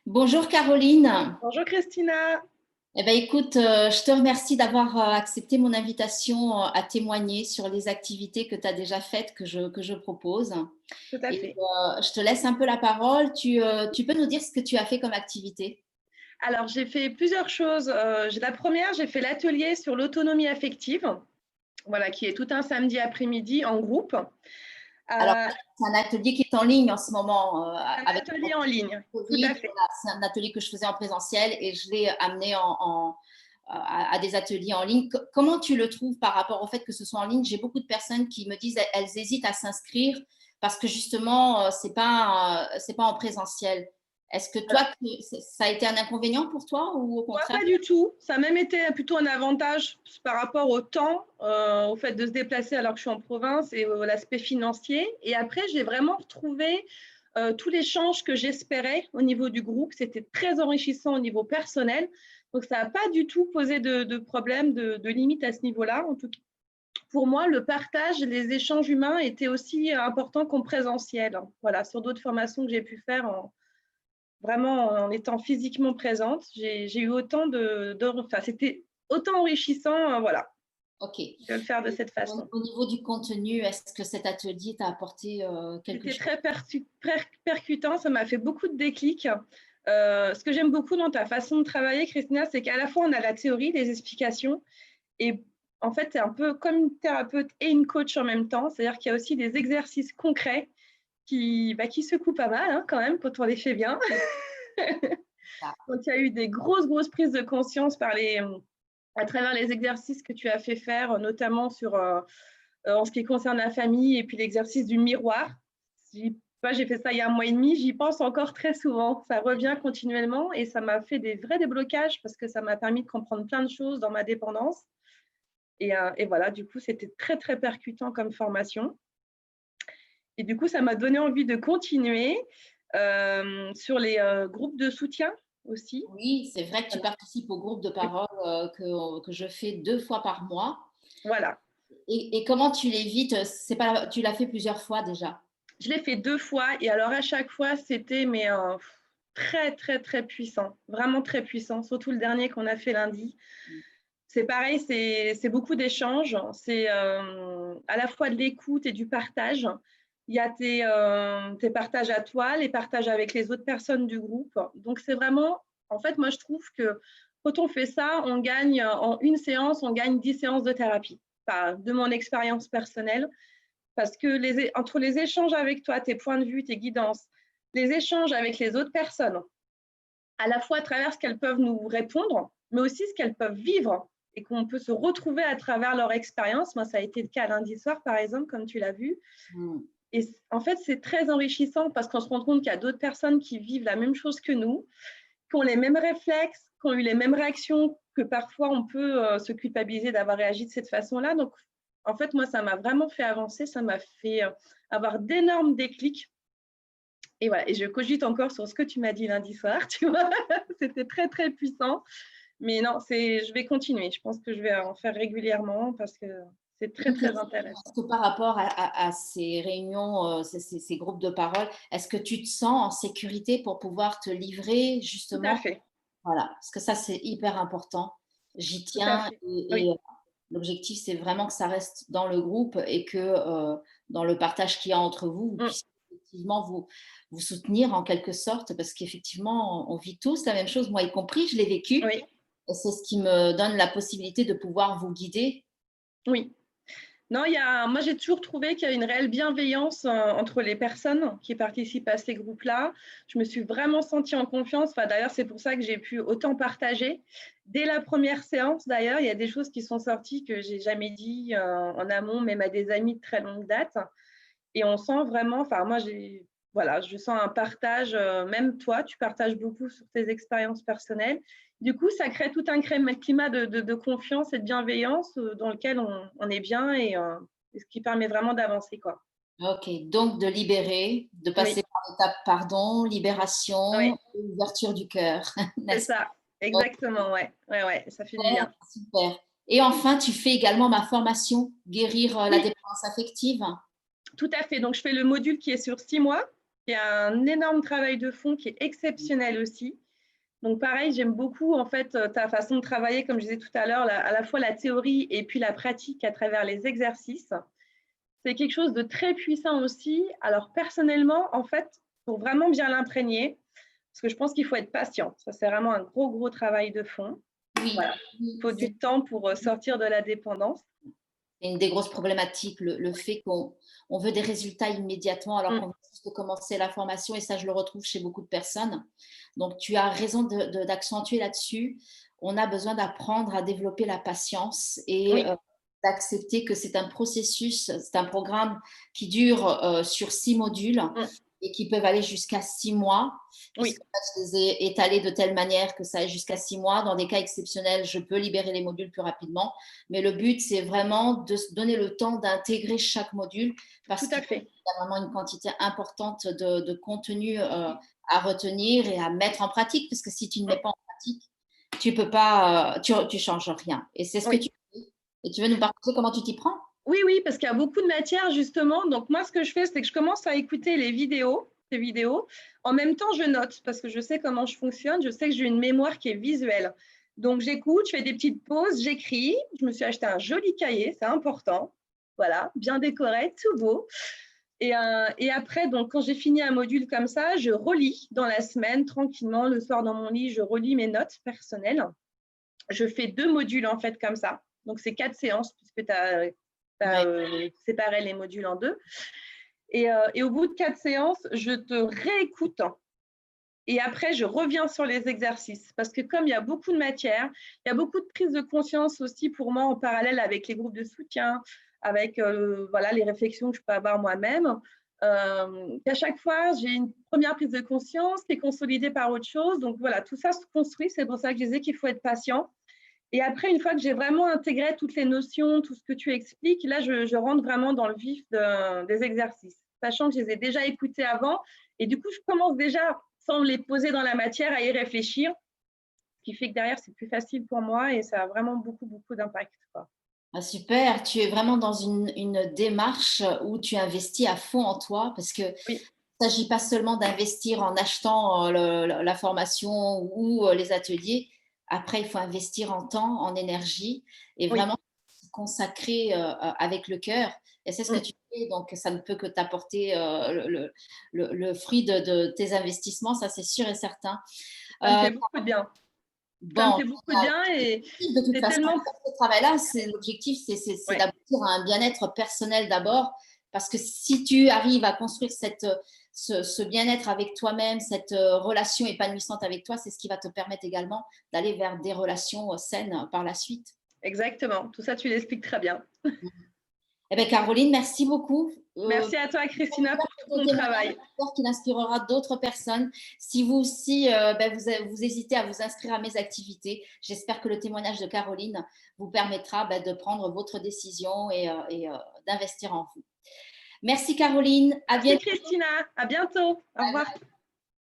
Bonjour Caroline. Bonjour Christina, Eh ben, écoute, je te remercie d'avoir accepté mon invitation à témoigner sur les activités que tu as déjà faites, que je propose. tout à Et fait. je te laisse un peu la parole. Tu peux nous dire ce que tu as fait comme activité? Alors j'ai fait plusieurs choses. La première, j'ai fait l'atelier sur l'autonomie affective, voilà, qui est tout un samedi après-midi en groupe. Alors, Un c'est un atelier qui est en ligne en ce moment avec le atelier en ligne, tout Covid. à fait. Voilà, c'est un atelier que je faisais en présentiel et je l'ai amené à des ateliers en ligne. Comment tu le trouves par rapport au fait que ce soit en ligne? J'ai beaucoup de personnes qui me disent elles hésitent à s'inscrire parce que justement, c'est pas en présentiel. Est-ce que toi, ça a été un inconvénient pour toi ou au Moi, contraire? pas du tout. Ça a même été plutôt un avantage par rapport au temps, au fait de se déplacer alors que je suis en province et l'aspect financier. Et après, j'ai vraiment retrouvé tout l'échange que j'espérais au niveau du groupe. C'était très enrichissant au niveau personnel. Donc, ça n'a pas du tout posé de problème, de limite à ce niveau-là. En tout cas, pour moi, le partage, les échanges humains étaient aussi importants qu'en présentiel. Voilà, sur d'autres formations que j'ai pu faire vraiment en étant physiquement présente, j'ai eu autant enfin, c'était autant enrichissant, voilà, Ok. de le faire de cette façon. Au niveau du contenu, est-ce que cet atelier t'a apporté quelque C'était chose? très percutant, ça m'a fait beaucoup de déclics. Ce que j'aime beaucoup dans ta façon de travailler, Christina, c'est qu'à la fois on a la théorie, les explications, et en fait, tu es un peu comme une thérapeute et une coach en même temps. C'est-à-dire qu'il y a aussi des exercices concrets qui secouent pas mal, hein, quand même, quand on les fait bien. Donc, il y a eu des grosses prises de conscience à travers les exercices que tu as fait faire, notamment en ce qui concerne la famille et puis l'exercice du miroir. J'ai fait ça il y a un mois et demi, j'y pense encore très souvent. Ça revient continuellement et ça m'a fait des vrais déblocages parce que ça m'a permis de comprendre plein de choses dans ma dépendance. Et voilà, du coup, c'était très percutant comme formation. Et du coup, ça m'a donné envie de continuer sur les groupes de soutien aussi. Oui, c'est vrai que tu participes au groupe de parole que je fais 2 fois par mois. Voilà. Et comment tu l'évites? C'est pas, tu l'as fait plusieurs fois déjà. Je l'ai fait 2 fois et alors à chaque fois, c'était très puissant, vraiment très puissant, surtout le dernier qu'on a fait lundi. C'est pareil, c'est beaucoup d'échanges, c'est à la fois de l'écoute et du partage. Il y a tes partages à toi, les partages avec les autres personnes du groupe. Donc c'est vraiment, en fait, moi je trouve que quand on fait ça, on gagne en une séance, on gagne 10 séances de thérapie. Enfin, de mon expérience personnelle. Parce que entre les échanges avec toi, tes points de vue, tes guidances, les échanges avec les autres personnes, à la fois à travers ce qu'elles peuvent nous répondre, mais aussi ce qu'elles peuvent vivre et qu'on peut se retrouver à travers leur expérience. Moi, ça a été le cas lundi soir, par exemple, comme tu l'as vu. Mm. Et en fait, c'est très enrichissant parce qu'on se rend compte qu'il y a d'autres personnes qui vivent la même chose que nous, qui ont les mêmes réflexes, qui ont eu les mêmes réactions, que parfois on peut se culpabiliser d'avoir réagi de cette façon-là. Donc, en fait, moi, ça m'a vraiment fait avancer, ça m'a fait avoir d'énormes déclics. Et voilà, et je cogite encore sur ce que tu m'as dit lundi soir, tu vois, c'était très puissant. Mais non, je vais continuer. Je pense que je vais en faire régulièrement parce que c'est Une très question, intéressant. est-ce que par rapport à ces réunions, ces groupes de parole, est-ce que tu te sens en sécurité pour pouvoir te livrer Tout à justement? fait, Voilà, parce que ça, c'est hyper important. J'y tout à tiens fait. et Oui, l'objectif, c'est vraiment que ça reste dans le groupe et que dans le partage qu'il y a entre vous, vous mm, puissiez effectivement vous soutenir en quelque sorte, parce qu'effectivement, on vit tous la même chose, moi y compris, je l'ai vécu. oui, Et c'est ce qui me donne la possibilité de pouvoir vous guider. oui. Non, moi j'ai toujours trouvé qu'il y a une réelle bienveillance entre les personnes qui participent à ces groupes-là. Je me suis vraiment sentie en confiance. Enfin, d'ailleurs, c'est pour ça que j'ai pu autant partager. Dès la première séance, d'ailleurs, il y a des choses qui sont sorties que j'ai jamais dit en amont, même à des amis de très longue date. Et on sent vraiment, enfin moi voilà, je sens un partage, même toi, tu partages beaucoup sur tes expériences personnelles. Du coup, ça crée tout un climat de confiance et de bienveillance dans lequel on est bien et ce qui permet vraiment d'avancer, quoi. Ok, donc de libérer, de Oui, passer par l'étape pardon, oui, libération, et ouverture du cœur, c'est n'est-ce ça, pas? exactement, ouais, ouais, ça fait du Ok, bien. super. Et enfin, tu fais également ma formation, guérir la Oui, dépendance affective. tout à fait. Donc, je fais le module qui est sur 6 mois. qui est un énorme travail de fond qui est exceptionnel aussi. Donc pareil, j'aime beaucoup en fait ta façon de travailler, comme je disais tout à l'heure, à la fois la théorie et puis la pratique à travers les exercices. C'est quelque chose de très puissant aussi. Alors personnellement, en fait, pour vraiment bien l'imprégner, parce que je pense qu'il faut être patient. Ça, c'est vraiment un gros, gros travail de fond. Oui, Voilà. Il faut du temps pour sortir de la dépendance. c'est une des grosses problématiques, le fait qu'on veut des résultats immédiatement alors qu'on veut juste commencer la formation, et ça, je le retrouve chez beaucoup de personnes. Donc, tu as raison d'accentuer là-dessus. On a besoin d'apprendre à développer la patience et Oui, d'accepter que c'est un processus, c'est un programme qui dure sur 6 modules et qui peuvent aller jusqu'à 6 mois. Puisque oui, je les ai étalés de telle manière que ça aille jusqu'à 6 mois. Dans des cas exceptionnels, je peux libérer les modules plus rapidement. Mais le but, c'est vraiment de se donner le temps d'intégrer chaque module tout parce à qu'il fait. y a vraiment une quantité importante de contenu à retenir et à mettre en pratique. Parce que si tu ne mets pas en pratique, tu peux pas, tu changes rien. Et c'est ce que Oui. tu fais. Et tu veux nous partager comment tu t'y prends? Oui, oui, parce qu'il y a beaucoup de matières justement. Donc moi, ce que je fais, c'est que je commence à écouter les vidéos. En même temps, je note parce que je sais comment je fonctionne. Je sais que j'ai une mémoire qui est visuelle. Donc j'écoute, je fais des petites pauses, j'écris. Je me suis acheté un joli cahier, c'est important. Voilà, bien décoré, tout beau. Et après, donc, quand j'ai fini un module comme ça, je relis dans la semaine, tranquillement, le soir dans mon lit, je relis mes notes personnelles. Je fais 2 modules, en fait, comme ça. Donc, c'est 4 séances, puisque tu as, Ouais. séparé les modules en 2. Et au bout de 4 séances, je te réécoute. Et après, je reviens sur les exercices. Parce que comme il y a beaucoup de matière, il y a beaucoup de prise de conscience aussi pour moi en parallèle avec les groupes de soutien, avec voilà, les réflexions que je peux avoir moi-même. Qu'à chaque fois, j'ai une première prise de conscience qui est consolidée par autre chose. Donc voilà, tout ça se construit. C'est pour ça que je disais qu'il faut être patient. Et après, une fois que j'ai vraiment intégré toutes les notions, tout ce que tu expliques, là, je rentre vraiment dans le vif des exercices, sachant que je les ai déjà écoutés avant. Et du coup, je commence déjà, sans me les poser dans la matière, à y réfléchir, ce qui fait que derrière, c'est plus facile pour moi et ça a vraiment beaucoup, beaucoup d'impact, quoi. Ah, super, tu es vraiment dans une démarche où tu investis à fond en toi parce que Oui, il ne s'agit pas seulement d'investir en achetant la formation ou les ateliers. Après, il faut investir en temps, en énergie et oui. vraiment se consacrer avec le cœur. Et c'est ce que tu fais, donc ça ne peut que t'apporter le fruit de tes investissements, ça c'est sûr et certain. Ça me Euh, fait beaucoup de bien. Ça me bon, fait beaucoup de bien et de toute c'est façon, tellement… ce travail-là, c'est l'objectif, c'est Ouais, d'aboutir à un bien-être personnel d'abord, parce que si tu arrives à construire ce bien-être avec toi-même, cette relation épanouissante avec toi, c'est ce qui va te permettre également d'aller vers des relations saines par la suite. exactement. Tout ça, tu l'expliques très bien. Eh bien, Caroline, merci beaucoup. Merci à toi, Christina, pour tout Ton ton témoignage, travail. j'espère qu'il inspirera d'autres personnes. Si vous aussi, vous hésitez à vous inscrire à mes activités, j'espère que le témoignage de Caroline vous permettra de prendre votre décision et d'investir en vous. Merci Caroline, à Merci, bientôt. Christina. À bientôt. Au revoir.